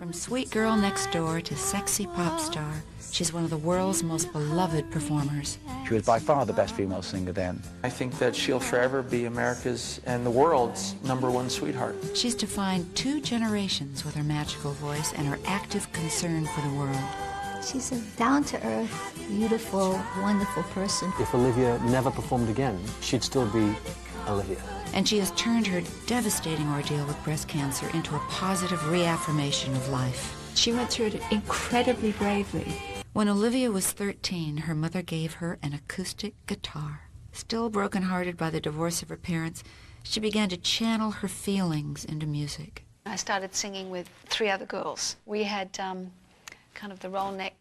From sweet girl next door to sexy pop star, she's one of the world's most beloved performers. She was by far the best female singer then. I think that she'll forever be America's and the world's #1 sweetheart. She's defined 2 generations with her magical voice and her active concern for the world. She's a down-to-earth, beautiful, wonderful person. If Olivia never performed again, she'd still be Olivia. And she has turned her devastating ordeal with breast cancer into a positive reaffirmation of life. She went through it incredibly bravely. When Olivia was 13, her mother gave her an acoustic guitar. Still brokenhearted by the divorce of her parents, she began to channel her feelings into music. I started singing with 3 other girls. We had kind of the roll neck,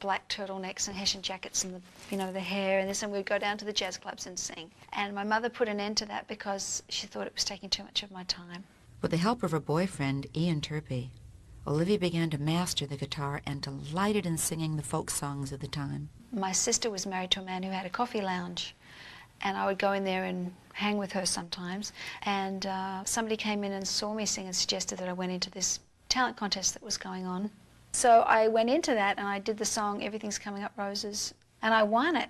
black turtlenecks and Hessian jackets and the hair and this, and we'd go down to the jazz clubs and sing. And my mother put an end to that because she thought it was taking too much of my time. With the help of her boyfriend, Ian Turpey, Olivia began to master the guitar and delighted in singing the folk songs of the time. My sister was married to a man who had a coffee lounge, and I would go in there and hang with her sometimes. And somebody came in and saw me sing and suggested that I went into this talent contest that was going on. So I went into that and I did the song Everything's Coming Up Roses, and I won it,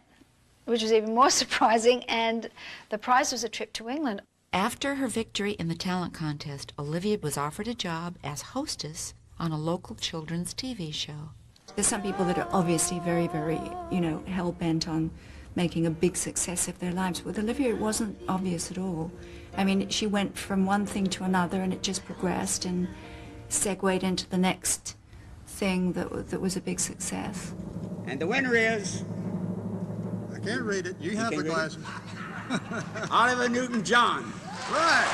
which was even more surprising, and the prize was a trip to England. After her victory in the talent contest, Olivia was offered a job as hostess on a local children's TV show. There's some people that are obviously very, very, hell-bent on making a big success of their lives. With Olivia, it wasn't obvious at all. I mean, she went from one thing to another, and it just progressed and segued into the next thing that was a big success. And the winner is... I can't read it. You have the glasses. Oliver Newton-John. Right.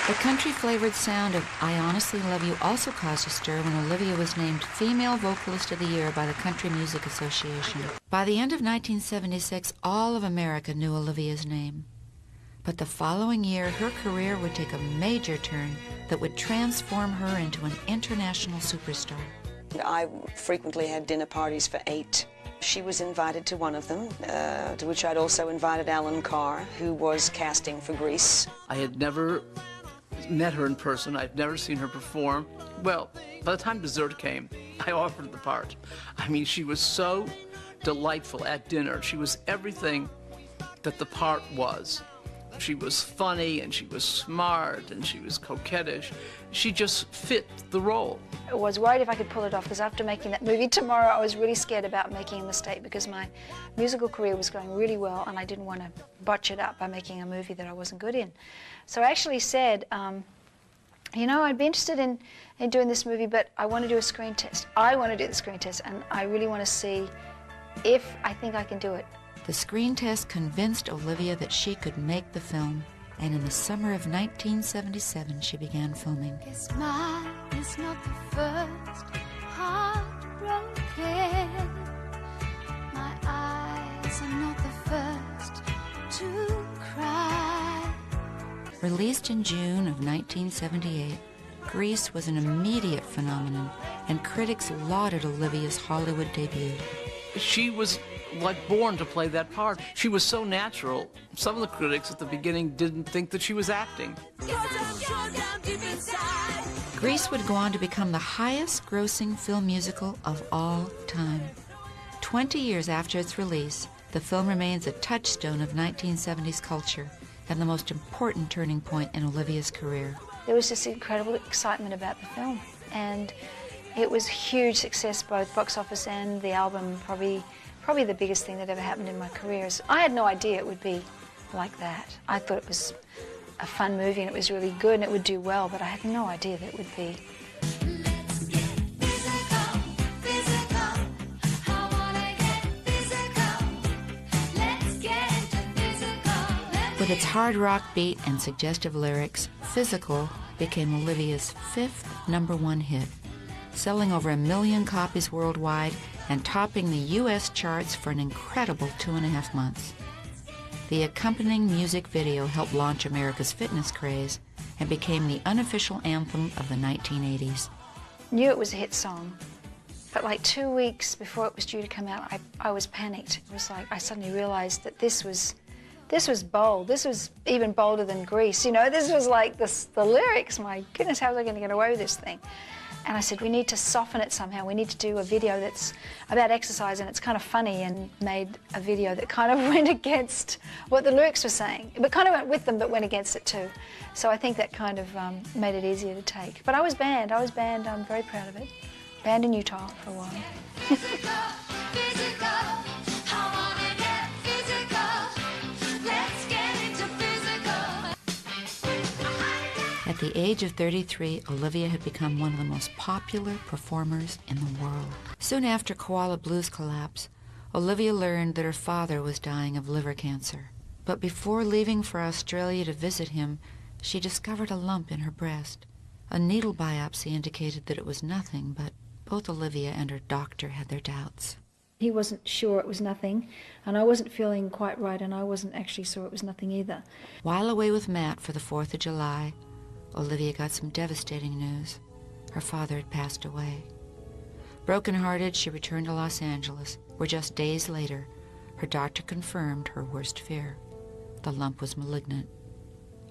The country-flavored sound of I Honestly Love You also caused a stir when Olivia was named Female Vocalist of the Year by the Country Music Association. By the end of 1976, all of America knew Olivia's name. But the following year, her career would take a major turn that would transform her into an international superstar. I frequently had dinner parties for 8. She was invited to one of them, to which I'd also invited Alan Carr, who was casting for Grease. I had never met her in person. I'd never seen her perform. Well, by the time dessert came, I offered the part. I mean, she was so delightful at dinner. She was everything that the part was. She was funny, and she was smart, and she was coquettish. She just fit the role. I was worried if I could pull it off, because after making that movie Tomorrow, I was really scared about making a mistake, because my musical career was going really well, and I didn't want to botch it up by making a movie that I wasn't good in. So I actually said, I'd be interested in doing this movie, but I want to do a screen test. I want to do the screen test, and I really want to see if I think I can do it. The screen test convinced Olivia that she could make the film, and in the summer of 1977, she began filming. Guess mine is not the first heartbroken. My eyes are not the first to cry. Released in June of 1978, Grease was an immediate phenomenon, and critics lauded Olivia's Hollywood debut. She was like born to play that part. She was so natural. Some of the critics at the beginning didn't think that she was acting. Grease would go on to become the highest-grossing film musical of all time. 20 years after its release, the film remains a touchstone of 1970s culture and the most important turning point in Olivia's career. There was just incredible excitement about the film, and it was a huge success, both box office and the album. Probably the biggest thing that ever happened in my career. I had no idea it would be like that. I thought it was a fun movie and it was really good and it would do well, but I had no idea that it would be. Let's get physical, physical. I wanna get physical. Let's get into physical. With its hard rock beat and suggestive lyrics, Physical became Olivia's 5th #1 hit, selling over 1 million copies worldwide and topping the U.S. charts for an incredible 2.5 months. The accompanying music video helped launch America's fitness craze and became the unofficial anthem of the 1980s. Knew it was a hit song, but like 2 weeks before it was due to come out, I was panicked. It was like I suddenly realized that this was This was bold. This was even bolder than Grease. You know, this was like the lyrics. My goodness, how was I going to get away with this thing? And I said, we need to soften it somehow. We need to do a video that's about exercise and it's kind of funny, and made a video that kind of went against what the lyrics were saying. But kind of went with them, but went against it too. So I think that kind of made it easier to take. But I was banned. I'm very proud of it. Banned in Utah for a while. At the age of 33, Olivia had become one of the most popular performers in the world. Soon after Koala Blues' collapse, Olivia learned that her father was dying of liver cancer. But before leaving for Australia to visit him, she discovered a lump in her breast. A needle biopsy indicated that it was nothing, but both Olivia and her doctor had their doubts. He wasn't sure it was nothing, and I wasn't feeling quite right, and I wasn't actually sure it was nothing either. While away with Matt for the 4th of July, Olivia got some devastating news. Her father had passed away. Broken-hearted, she returned to Los Angeles, where just days later, her doctor confirmed her worst fear. The lump was malignant.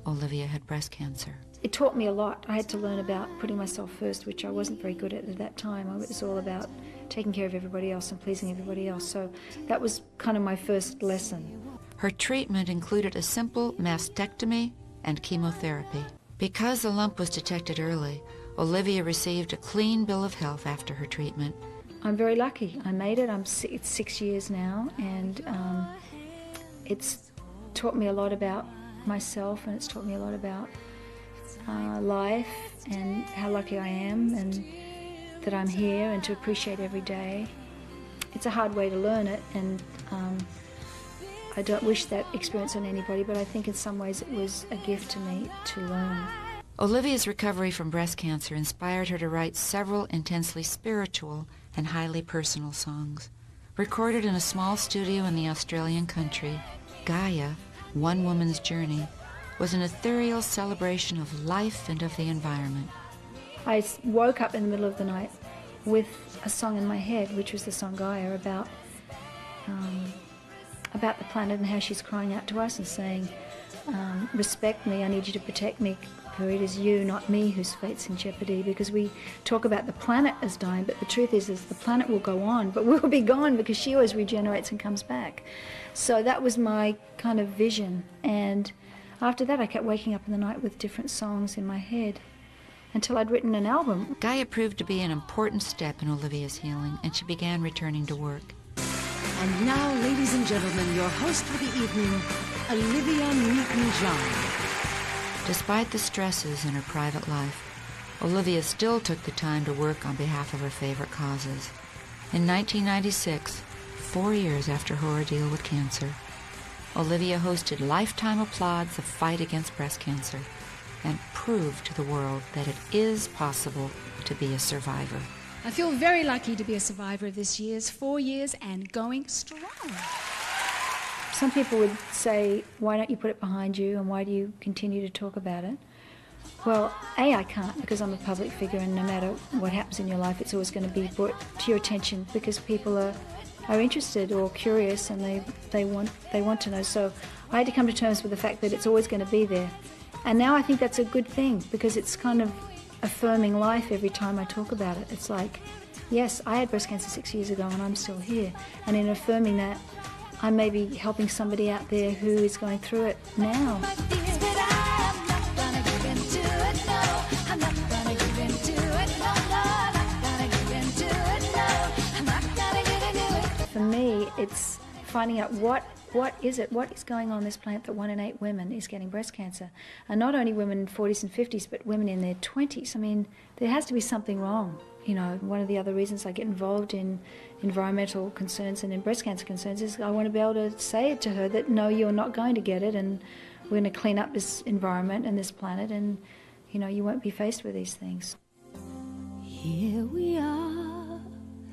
Olivia had breast cancer. It taught me a lot. I had to learn about putting myself first, which I wasn't very good at that time. It was all about taking care of everybody else and pleasing everybody else. So that was kind of my first lesson. Her treatment included a simple mastectomy and chemotherapy. Because the lump was detected early, Olivia received a clean bill of health after her treatment. I'm very lucky. I made it. It's 6 years now, and it's taught me a lot about myself, and it's taught me a lot about life and how lucky I am and that I'm here, and to appreciate every day. It's a hard way to learn it, and I don't wish that experience on anybody, but I think in some ways it was a gift to me to learn. Olivia's recovery from breast cancer inspired her to write several intensely spiritual and highly personal songs. Recorded in a small studio in the Australian country, Gaia, One Woman's Journey, was an ethereal celebration of life and of the environment. I woke up in the middle of the night with a song in my head, which was the song Gaia, about the planet and how she's crying out to us and saying, respect me, I need you to protect me, for it is you, not me, whose fate's in jeopardy. Because we talk about the planet as dying, but the truth is the planet will go on, but we'll be gone because she always regenerates and comes back. So that was my kind of vision, and after that I kept waking up in the night with different songs in my head until I'd written an album. Gaia proved to be an important step in Olivia's healing, and she began returning to work. And now, ladies and gentlemen, your host for the evening, Olivia Newton-John. Despite the stresses in her private life, Olivia still took the time to work on behalf of her favorite causes. In 1996, 4 years after her ordeal with cancer, Olivia hosted lifetime applauds the fight against breast cancer and proved to the world that it is possible to be a survivor. I feel very lucky to be a survivor of this year's 4 years and going strong. Some people would say, why don't you put it behind you, and why do you continue to talk about it? Well, A, I can't, because I'm a public figure, and no matter what happens in your life, it's always going to be brought to your attention because people are interested or curious, and they want to know. So I had to come to terms with the fact that it's always going to be there. And now I think that's a good thing, because it's kind of affirming life every time I talk about it. It's like, yes, I had breast cancer 6 years ago and I'm still here. And in affirming that, I may be helping somebody out there who is going through it now. For me, it's finding out what is going on this planet that 1 in 8 women is getting breast cancer. And not only women in 40s and 50s, but women in their 20s. I mean, there has to be something wrong. You know, one of the other reasons I get involved in environmental concerns and in breast cancer concerns is I want to be able to say to her that, no, you're not going to get it, and we're going to clean up this environment and this planet, and, you know, you won't be faced with these things. Here we are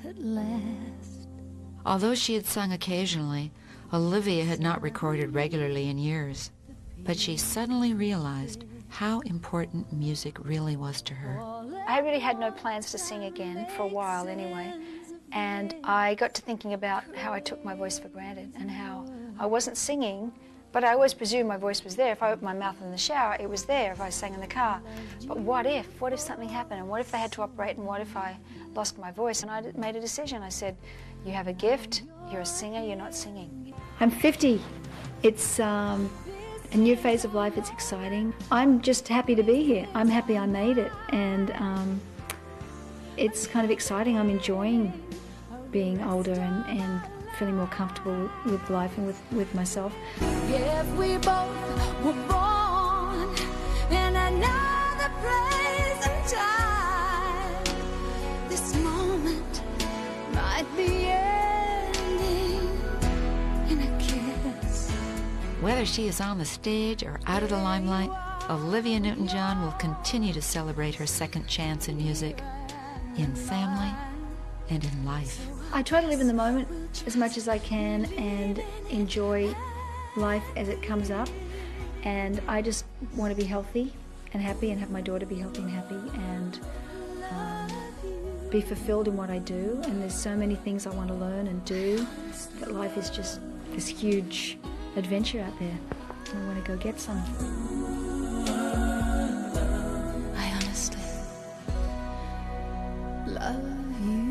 at last. Although she had sung occasionally, Olivia had not recorded regularly in years, but she suddenly realized how important music really was to her. I really had no plans to sing again for a while anyway, and I got to thinking about how I took my voice for granted and how I wasn't singing, But I always presumed my voice was there. If I opened my mouth in the shower, it was there. If I sang in the car. But what if? What if something happened? And what if they had to operate? And what if I lost my voice? And I made a decision. I said, you have a gift. You're a singer. You're not singing. I'm 50. It's a new phase of life. It's exciting. I'm just happy to be here. I'm happy I made it. And it's kind of exciting. I'm enjoying being older and feeling more comfortable with life and with myself. If we both were born in another place and time, this moment might be ending in a kiss. Whether she is on the stage or out of the limelight, Olivia Newton-John will continue to celebrate her second chance in music, in family, and in life. I try to live in the moment as much as I can and enjoy life as it comes up. And I just want to be healthy and happy and have my daughter be healthy and happy and be fulfilled in what I do. And there's so many things I want to learn and do that life is just this huge adventure out there. And I want to go get some. I honestly love you.